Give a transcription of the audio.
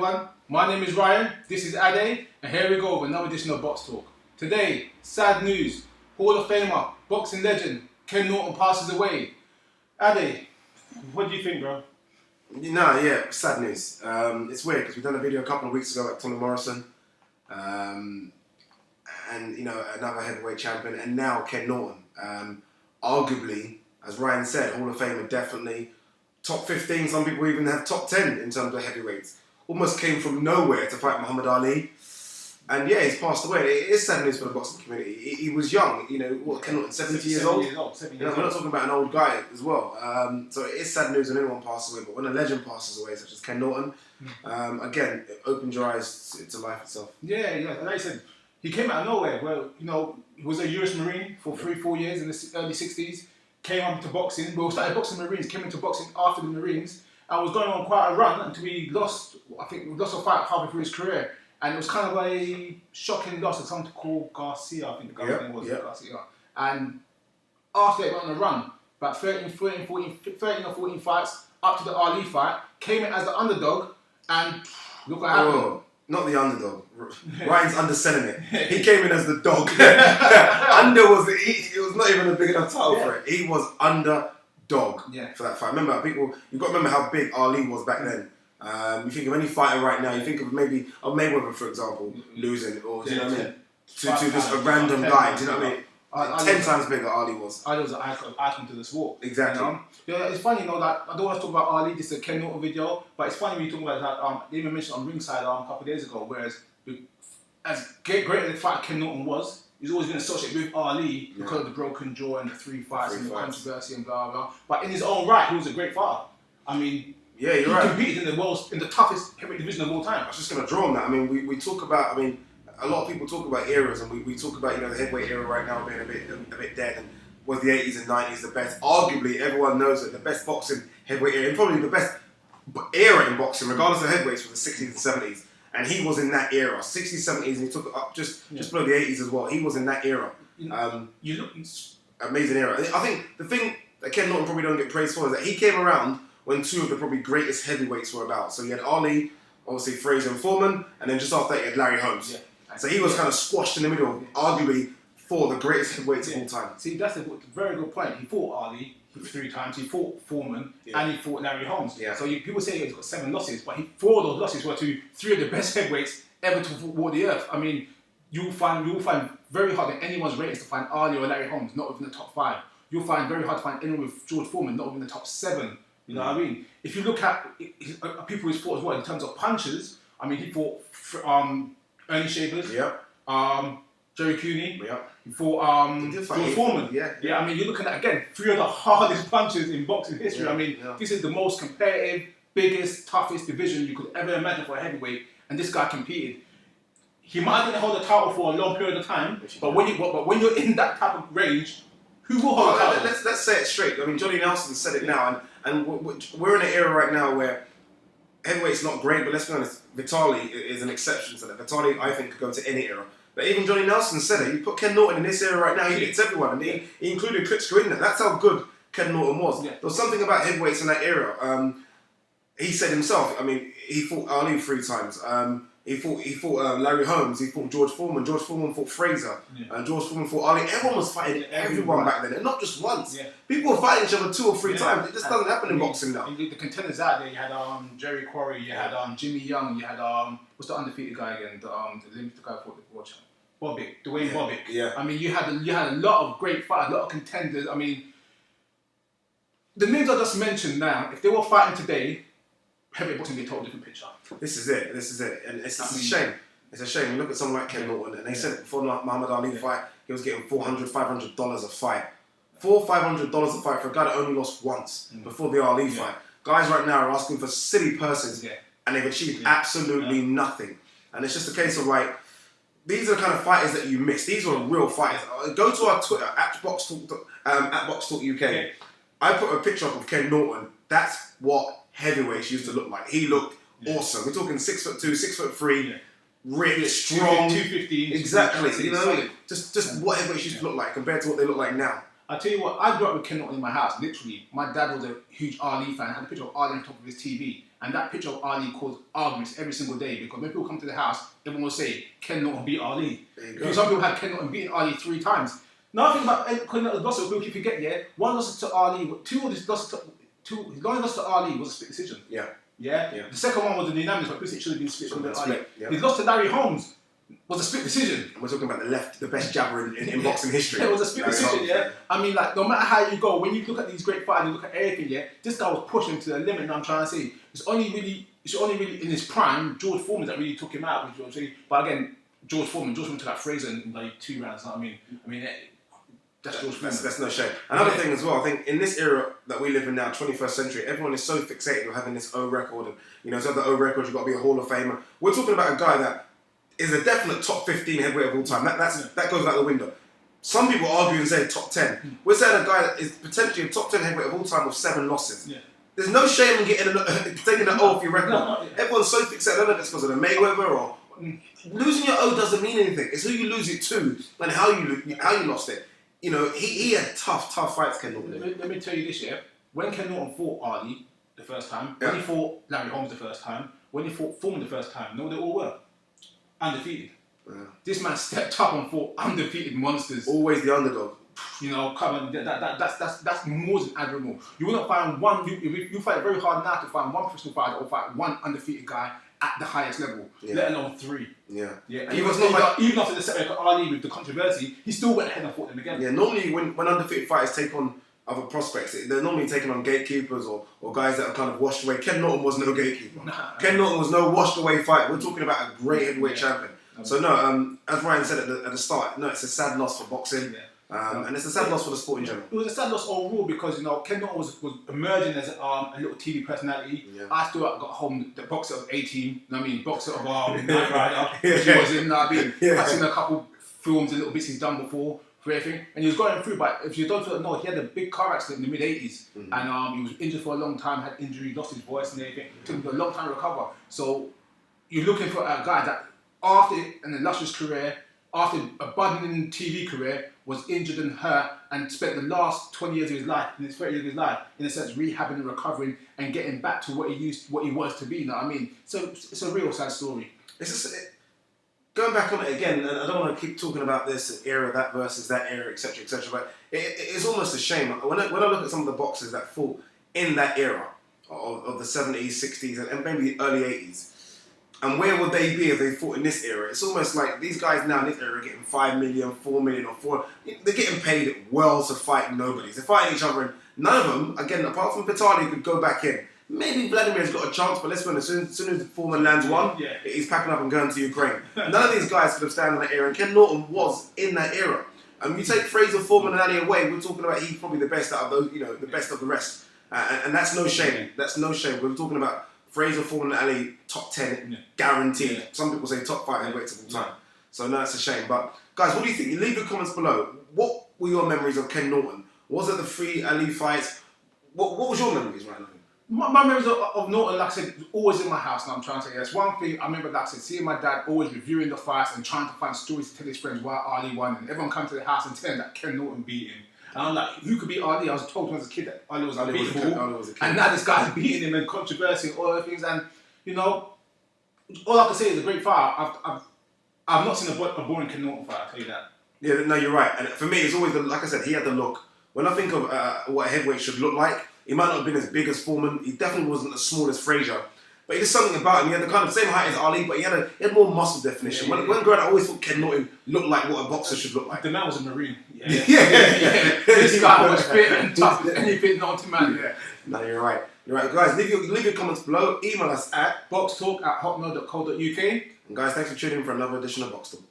everyone, my name is Ryan, this is Ade, and here we go with another edition of Box Talk. Today, sad news, Hall of Famer, boxing legend, Ken Norton passes away. Ade, what do you think, bro? Sad news. It's weird because we've done a video a couple of weeks ago at Tony Morrison, and another heavyweight champion, and now Ken Norton. Arguably, as Ryan said, Hall of Famer definitely, top 15, some people even have top 10 in terms of heavyweights. Almost came from nowhere to fight Muhammad Ali. And yeah, he's passed away. It is sad news for the boxing community. He was young, Ken Norton, 70 years old? We're not talking about an old guy as well. So it is sad news when anyone passes away, but when a legend passes away, such as Ken Norton, again, it opens your eyes to life itself. Yeah, like I said, he came out of nowhere. Well, he was a US Marine for 3-4 years in the early 60s, came up to boxing. Well, started boxing Marines, came into boxing after the Marines, and was going on quite a run until he lost a fight halfway through his career. And it was kind of a shocking loss of someone called Garcia, I think the guy's name was Garcia. And after that, he went on a run, about 13 or 14 fights, up to the Ali fight, came in as the underdog, and look what happened. Oh, not the underdog. Ryan's underselling it. He came in as the dog. It was not even a big enough title for it. He was underdog for that fight. Remember, you've got to remember how big Ali was back then. You think of any fighter right now, you think of maybe Mayweather, for example, losing, or do you know what I mean? To just a random guy, do you know what I mean? 10 times bigger Ali was. Ali was an icon to the sport. Exactly. Yeah, it's funny, that I don't want to talk about Ali, this is a Ken Norton video, but it's funny when you talk about that, they even mentioned on Ringside a couple of days ago, whereas as great as the fighter Ken Norton was, he's always been associated with Ali because of the broken jaw and the 3 fights and the controversy and blah, blah. But in his own right, he was a great fighter. I mean, yeah, you're he right. competed in the toughest heavyweight division of all time. I was just going to draw on that. I mean, we talk about, a lot of people talk about eras, and we talk about, the heavyweight era right now being a bit dead, and was the 80s and 90s the best? Arguably, everyone knows that the best boxing heavyweight era, and probably the best era in boxing, regardless of heavyweights, was the 60s and 70s. And he was in that era, 60s, 70s, and he took it up just below the 80s as well. He was in that era. Amazing era. I think the thing that Ken Norton probably don't get praised for is that he came around when 2 of the probably greatest heavyweights were about. So you had Ali, obviously Frazier and Foreman, and then just after that you had Larry Holmes. Yeah. So he was kind of squashed in the middle, arguably 4 of the greatest heavyweights of all time. See, that's a very good point. He fought Ali 3 times, he fought Foreman, and he fought Larry Holmes. Yeah. So people say he's got 7 losses, but 4 of those losses were to 3 of the best heavyweights ever to walk the earth. I mean, you'll find very hard in anyone's ratings to find Ali or Larry Holmes not within the top 5. You'll find very hard to find anyone with George Foreman not within the top 7. You know what I mean? If you look at people he's fought as well in terms of punches, I mean, he fought Ernie Shavers, Jerry Cooney, he fought George Foreman. Yeah, I mean, you're looking at, again, 3 of the hardest punches in boxing history. I mean, this is the most competitive, biggest, toughest division you could ever imagine for a heavyweight, and this guy competed. He might not hold the title for a long period of time, but when you're in that type of range, who will hold the title? Let's say it straight. I mean, Johnny Nelson said it now, and we're in an era right now where heavyweight's not great, but let's be honest, Vitali is an exception to that. Vitali, I think, could go to any era. But even Johnny Nelson said it. You put Ken Norton in this era right now, he beats everyone, and he included Klitschko in there. That's how good Ken Norton was. Yeah. There was something about heavyweights in that era. He said himself, I mean, he fought Ali 3 times. He fought Larry Holmes. He fought George Foreman. George Foreman fought Frazier. George Foreman fought Ali. Everyone was fighting everyone back then, and not just once. Yeah. People were fighting each other 2 or 3 times. It just doesn't happen in boxing now. The contenders out there, you had Jerry Quarry, you had Jimmy Young, you had what's the undefeated guy again? The limited guy fought the watch. Bobbick, Dwayne Bobbick. Yeah. I mean, you had a lot of great fighters, a lot of contenders. I mean, the names I just mentioned now, if they were fighting today, heavyweight boxing would be a totally different picture. This is it, and it's a shame. It's a shame. You look at someone like Ken Norton, and they said before the Muhammad Ali fight, he was getting $400, $500 a fight. $400, $500 a fight for a guy that only lost once before the Ali fight. Guys right now are asking for silly purses, and they've achieved absolutely nothing. And it's just a case of like, these are the kind of fighters that you miss. These are real fighters. Go to our Twitter at BoxTalk UK. I put a picture up of Ken Norton. That's what heavyweights used to look like. He looked awesome. We're talking 6'2", 6'3", ripped, strong. 215. Exactly. You know, just what heavyweights used to look like compared to what they look like now. I tell you what, I grew up with Ken Norton in my house. Literally, my dad was a huge Ali fan. I had a picture of Ali on top of his TV, And that picture of Ali caused arguments every single day because when people come to the house, everyone will say, Ken Norton beat Ali. Some people had Ken Norton beating Ali 3 times. Now I think about Ken Norton's losses, people keep forgetting, yeah? One loss to Ali, his only loss to Ali was a split decision. Yeah. The second one was a unanimous, but it should have been split. His loss to Larry Holmes was a split decision. We're talking about the best jabber in boxing history. It was a split decision, yeah. I mean, like, no matter how you go, when you look at these great fighters, you look at everything, yeah. This guy was pushing to the limit. And I'm trying to say, it's only really in his prime, George Foreman that really took him out. Which I'm saying, but again, George Foreman took out Fraser in like 2 rounds. You know what I mean, that's George Foreman. That's no shame. Another thing as well, I think in this era that we live in now, 21st century, everyone is so fixated on having this O record. And, to have the O record, you've got to be a Hall of Famer. We're talking about a guy that is a definite top 15 heavyweight of all time. That goes out the window. Some people argue and say top 10. We're saying a guy that is potentially a top 10 heavyweight of all time with 7 losses. There's no shame in taking an O off your record. Everyone's so fixated. I don't know if it's because of the Mayweather or losing your O doesn't mean anything. It's who you lose it to and how you lost it. He had tough fights, Ken Norton. Let me tell you this, yeah. When Ken Norton fought Ali the first time, when he fought Larry Holmes the first time, when he fought Foreman the first time, they all were undefeated. This man stepped up and fought undefeated monsters. Always the underdog. Come on, that's more than admirable. You will not find one. You fight very hard now to find one professional fighter or fight one undefeated guy at the highest level, let alone 3. Yeah. And even after the setback of Ali with the controversy, he still went ahead and fought them again. Yeah. Normally, when undefeated fighters take on other prospects, they're normally taking on gatekeepers or guys that are kind of washed away. Ken Norton was no gatekeeper. Ken Norton was no washed away fighter. We're talking about a great heavyweight champion. So no, as Ryan said at the start, no, it's a sad loss for boxing. And it's a sad loss for the sport in general. It was a sad loss overall because Ken Norton was emerging as a little TV personality. I still got home the boxer of 18. Boxer of Night Rider. He was in. I've seen a couple films and little bits he's done before for everything, and he was going through. But if you don't know, he had a big car accident in the mid-80s, and he was injured for a long time. Had injury, lost his voice and everything. It took him a long time to recover. So you're looking for a guy that after an illustrious career, after a budding TV career, was injured and hurt and spent the last 20 years of his life, in his 30 years of his life, in a sense, rehabbing and recovering and getting back to what he was to be. You know what I mean? So it's a real sad story. It's just going back on it again, and I don't want to keep talking about this era, that versus that era, etc., etc. But it's almost a shame when I look at some of the boxers that fought in that era of the 70s, 60s, and maybe the early 80s. And where would they be if they fought in this era? It's almost like these guys now in this era are getting 5 million, 4 million, or 4. They're getting paid well to fight nobodies. They're fighting each other, and none of them, again, apart from Pitali, could go back in. Maybe Vladimir's got a chance, but let's be honest, as soon as Foreman lands one, he's packing up and going to Ukraine. None of these guys could have stayed in that era, and Ken Norton was in that era. And you take Fraser, Foreman, and Ali away, we're talking about he's probably the best out of those, the best of the rest. And that's no shame. That's no shame. We're talking about Fraser, Foreman, and Ali, top 10, guaranteed. Some people say top 5 heavyweights of all time. So no, it's a shame. But guys, what do you think? You leave your comments below. What were your memories of Ken Norton? Was it the 3 Ali fights? What was your memories right now? My memories of Norton, like I said, always in my house. Now I'm trying to say that's one thing. I remember, like I said, seeing my dad always reviewing the fights and trying to find stories to tell his friends why Ali won, and everyone come to the house and tell him that Ken Norton beat him. And I'm like, who could beat Ali? I was told when I was a kid that Ali was unbeatable, and now this guy's beating him and controversy and all the things. And all I can say is a great fight. I've not seen a boring Ken Norton fight. I'll tell you that. Yeah, no, you're right. And for me, it's always like I said, he had the look. When I think of what a heavyweight should look like, he might not have been as big as Foreman. He definitely wasn't as small as Frazier. But there's something about him. He had the kind of same height as Ali, but he had more muscle definition. When growing up, I always thought Ken Norton looked like what a boxer should look like. The man was a Marine. This guy was fit and tough as anything known to man. No, you're right. You're right. Guys, leave your comments below. Email us at BoxTalk@hotmail.co.uk. And guys, thanks for tuning in for another edition of BoxTalk.